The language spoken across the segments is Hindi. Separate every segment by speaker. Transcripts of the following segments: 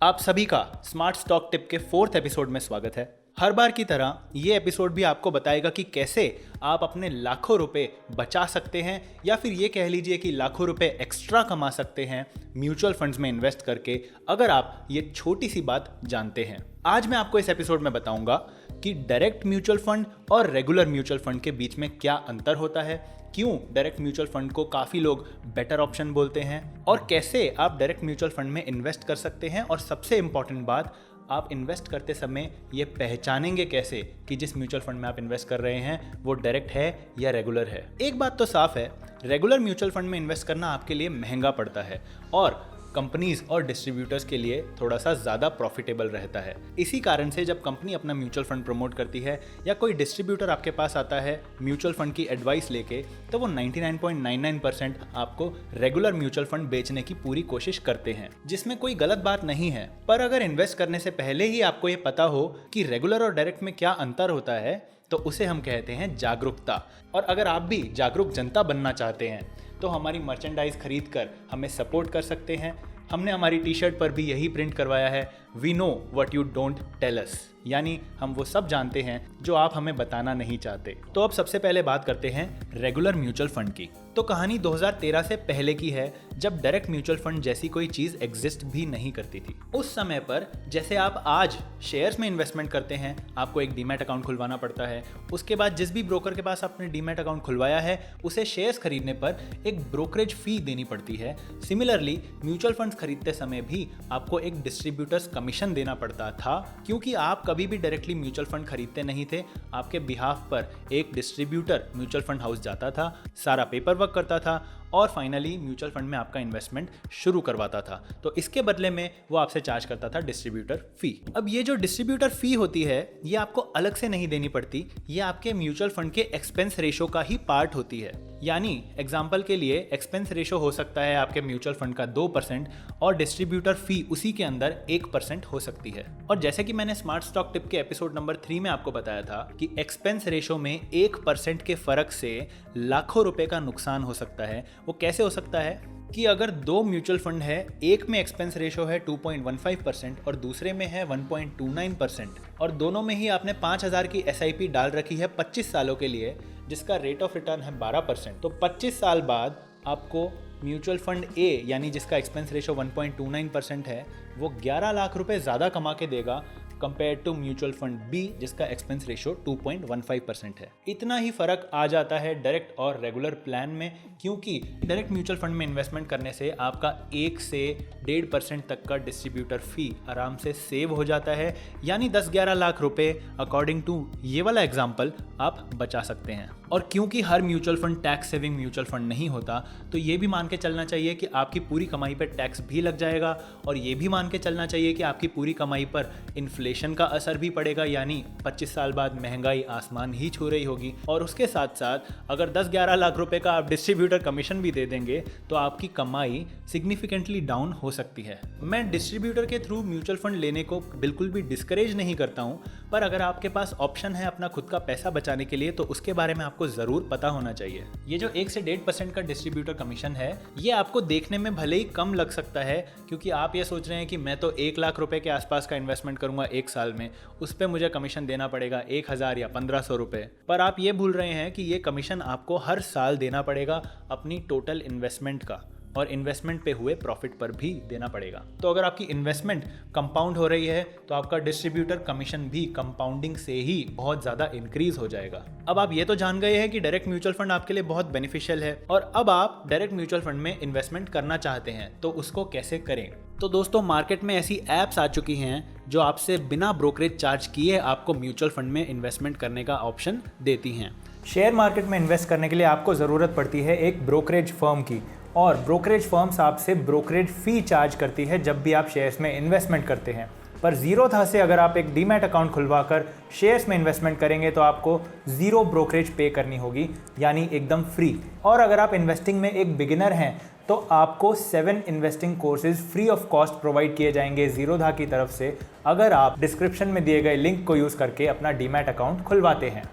Speaker 1: आप सभी का स्मार्ट स्टॉक टिप के 4th एपिसोड में स्वागत है। हर बार की तरह ये एपिसोड भी आपको बताएगा कि कैसे आप अपने लाखों रुपए बचा सकते हैं या फिर ये कह लीजिए कि लाखों रुपए एक्स्ट्रा कमा सकते हैं म्यूचुअल फंड्स में इन्वेस्ट करके, अगर आप ये छोटी सी बात जानते हैं। आज मैं आपको इस एपिसोड में बताऊंगा कि डायरेक्ट म्यूचुअल फंड और रेगुलर म्यूचुअल फंड के बीच में क्या अंतर होता है, क्यों डायरेक्ट म्यूचुअल फंड को काफ़ी लोग बेटर ऑप्शन बोलते हैं और कैसे आप डायरेक्ट म्यूचुअल फंड में इन्वेस्ट कर सकते हैं। और सबसे इंपॉर्टेंट बात, आप इन्वेस्ट करते समय ये पहचानेंगे कैसे कि जिस म्यूचुअल फंड में आप इन्वेस्ट कर रहे हैं वो डायरेक्ट है या रेगुलर है। एक बात तो साफ है, रेगुलर म्यूचुअल फंड में इन्वेस्ट करना आपके लिए महंगा पड़ता है और कंपनीज और डिस्ट्रीब्यूटर्स के लिए थोड़ा सा ज़्यादा प्रॉफिटेबल रहता है। इसी कारण से जब कंपनी अपना म्यूचुअल फंड प्रमोट करती है या कोई डिस्ट्रीब्यूटर आपके पास आता है म्यूचुअल फंड की एडवाइस लेके, तो वो 99.99% आपको रेगुलर म्यूचुअल फंड बेचने की पूरी कोशिश करते हैं, जिसमें कोई गलत बात नहीं है। पर अगर इन्वेस्ट करने से पहले ही आपको ये पता हो कि रेगुलर और डायरेक्ट में क्या अंतर होता है, तो उसे हम कहते हैं जागरूकता। और अगर आप भी जागरूक जनता बनना चाहते हैं तो हमारी मर्चेंडाइज खरीद कर हमें सपोर्ट कर सकते हैं। हमने हमारी टी शर्ट पर भी यही प्रिंट करवाया है, we know what you don't tell us, यानी हम वो सब जानते हैं जो आप हमें बताना नहीं चाहते। तो अब सबसे पहले बात करते हैं रेगुलर म्यूचुअल फंड की। तो कहानी 2013 से पहले की है, जब डायरेक्ट म्यूचुअल फंड जैसी कोई चीज़ एग्जिस्ट भी नहीं करती थी। उस समय पर जैसे आप आज शेयर्स में इन्वेस्टमेंट करते हैं, आपको एक डीमैट अकाउंट खुलवाना पड़ता है। उसके बाद जिस भी ब्रोकर के पास आपने डीमैट अकाउंट खुलवाया है उसे शेयर्स खरीदने पर एक ब्रोकरेज फी देनी पड़ती है। सिमिलरली म्यूचुअल फंड्स खरीदते समय भी आपको एक डिस्ट्रीब्यूटर्स कमीशन देना पड़ता था, क्योंकि आप कभी भी डायरेक्टली म्यूचुअल फंड खरीदते नहीं थे। आपके बिहाफ पर एक डिस्ट्रीब्यूटर म्यूचुअल फंड हाउस जाता था, सारा पेपर वर्क करता था और फाइनली म्यूचुअल फंड में आपका इन्वेस्टमेंट शुरू करवाता था। तो इसके बदले में वो आपसे चार्ज करता था डिस्ट्रीब्यूटर फी। अब ये जो डिस्ट्रीब्यूटर फी होती है ये आपको अलग से नहीं देनी पड़ती, ये आपके म्यूचुअल फंड के एक्सपेंस रेशो का ही पार्ट होती है। यानी एग्जाम्पल के लिए एक्सपेंस रेशो हो सकता है आपके म्यूचुअल फंड का 2% और डिस्ट्रीब्यूटर फी उसी के अंदर 1% हो सकती है। और जैसे कि मैंने स्मार्ट स्टॉक टिप के एपिसोड नंबर 3 में आपको बताया था कि एक्सपेंस रेशो में 1% के फर्क से लाखों रुपए का नुकसान हो सकता है। वो कैसे हो सकता है कि अगर दो म्यूचुअल फंड है, एक में एक्सपेंस रेशो है 2.15% और दूसरे में है 1.29% और दोनों में ही आपने 5,000 की SIP डाल रखी है 25 सालों के लिए, जिसका रेट ऑफ रिटर्न है 12%। तो 25 साल बाद आपको म्यूचुअल फंड A यानी जिसका एक्सपेंस रेशो 1.29% है वो 11 लाख रुपए ज़्यादा कमा के देगा compare to mutual fund B जिसका एक्सपेंस रेशो 2.15% है। इतना ही फर्क आ जाता है डायरेक्ट और रेगुलर प्लान में, क्योंकि डायरेक्ट म्यूचुअल फंड में इन्वेस्टमेंट करने से आपका 1 से 1.5% तक का डिस्ट्रीब्यूटर फी आराम से सेव हो जाता है। यानी 10-11 लाख रुपए अकॉर्डिंग टू ये वाला एग्जाम्पल आप बचा सकते हैं। और क्योंकि हर mutual fund tax saving mutual fund नहीं होता, तो ये भी मान के चलना चाहिए कि आपकी पूरी कमाई पर टैक्स भी लग जाएगा और ये भी मान के चलना चाहिए कि आपकी पूरी कमाई पर इन्फ्लेशन का असर भी पड़ेगा। यानी 25 साल बाद महंगाई आसमान ही छू रही होगी। और उसके साथ साथ अगर 10-11 लाख रुपए का आप डिस्ट्रीब्यूटर कमीशन भी दे देंगे तो आपकी कमाई सिग्निफिकेंटली डाउन हो सकती है। मैं डिस्ट्रीब्यूटर के थ्रू म्यूचुअल फंड लेने को बिल्कुल भी डिस्करेज नहीं करता हूँ, पर अगर आपके पास ऑप्शन है अपना खुद का पैसा बचाने के लिए तो उसके बारे में आपको ज़रूर पता होना चाहिए। ये जो 1 से 1.5% का डिस्ट्रीब्यूटर कमीशन है ये आपको देखने में भले ही कम लग सकता है, क्योंकि आप ये सोच रहे हैं कि मैं तो 1 लाख रुपए के आसपास का इन्वेस्टमेंट करूंगा 1 साल में, उस पर मुझे कमीशन देना पड़ेगा 1,000 या 1,500 रुपए। पर आप ये भूल रहे हैं कि ये कमीशन आपको हर साल देना पड़ेगा अपनी टोटल इन्वेस्टमेंट का, और इन्वेस्टमेंट पे हुए प्रॉफिट पर भी देना पड़ेगा। तो अगर आपकी इन्वेस्टमेंट कंपाउंड हो रही है तो आपका डिस्ट्रीब्यूटर कमीशन भी कंपाउंडिंग से ही बहुत ज़्यादा इंक्रीज हो जाएगा। अब आप ये तो जान गए हैं कि डायरेक्ट म्यूचुअल फंड आपके लिए बहुत बेनिफिशियल है, और अब आप डायरेक्ट म्यूचुअल फंड में इन्वेस्टमेंट करना चाहते हैं तो उसको कैसे करें। तो दोस्तों, मार्केट में ऐसी ऐप्स आ चुकी हैं जो आपसे बिना ब्रोकरेज चार्ज किए आपको म्यूचुअल फंड में इन्वेस्टमेंट करने का ऑप्शन देती हैं। शेयर मार्केट में इन्वेस्ट करने के लिए आपको ज़रूरत पड़ती है एक ब्रोकरेज फर्म की, और ब्रोकरेज फर्म्स आपसे ब्रोकरेज फ़ी चार्ज करती है जब भी आप शेयर्स में इन्वेस्टमेंट करते हैं। पर ज़ीरो था से अगर आप एक डीमैट अकाउंट खुलवाकर शेयर्स में इन्वेस्टमेंट करेंगे तो आपको ज़ीरो ब्रोकरेज पे करनी होगी, यानी एकदम फ्री। और अगर आप इन्वेस्टिंग में एक बिगिनर हैं तो आपको 7 investing courses free of cost provide किए जाएंगे ज़ीरोधा की तरफ से, अगर आप डिस्क्रिप्शन में दिए गए लिंक को यूज़ करके अपना डीमैट अकाउंट खुलवाते हैं।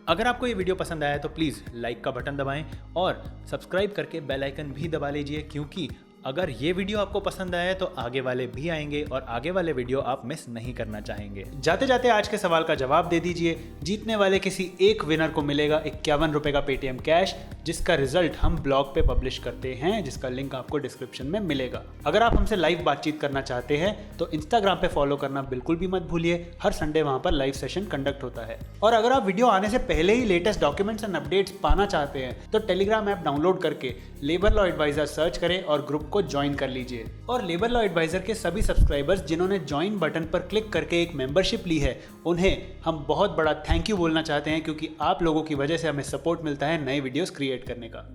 Speaker 1: अगर आपको ये वीडियो पसंद आया तो प्लीज़ लाइक का बटन दबाएं और सब्सक्राइब करके बेल आइकन भी दबा लीजिए, क्योंकि अगर ये वीडियो आपको पसंद आया तो आगे वाले भी आएंगे और आगे वाले वीडियो आप मिस नहीं करना चाहेंगे। जाते जाते आज के सवाल का जवाब दे दीजिए। जीतने वाले किसी एक विनर को मिलेगा 51 रुपए का पेटीएम कैश, जिसका रिजल्ट हम ब्लॉग पे पब्लिश करते हैं, जिसका लिंक आपको डिस्क्रिप्शन में मिलेगा। अगर आप हमसे लाइव बातचीत करना चाहते हैं तो इंस्टाग्राम पे फॉलो करना बिल्कुल भी मत भूलिए। हर संडे वहां पर लाइव सेशन कंडक्ट होता है। और अगर आप वीडियो आने से पहले ही लेटेस्ट डॉक्यूमेंट्स एंड अपडेट्स पाना चाहते हैं तो टेलीग्राम ऐप डाउनलोड करके लेबर लॉ एडवाइजर सर्च करें और ग्रुप को ज्वाइन कर लीजिए। और लेबर लॉ एडवाइजर के सभी सब्सक्राइबर्स जिन्होंने ज्वाइन बटन पर क्लिक करके एक मेंबरशिप ली है, उन्हें हम बहुत बड़ा थैंक यू बोलना चाहते हैं, क्योंकि आप लोगों की वजह से हमें सपोर्ट मिलता है नए वीडियोस क्रिएट करने का।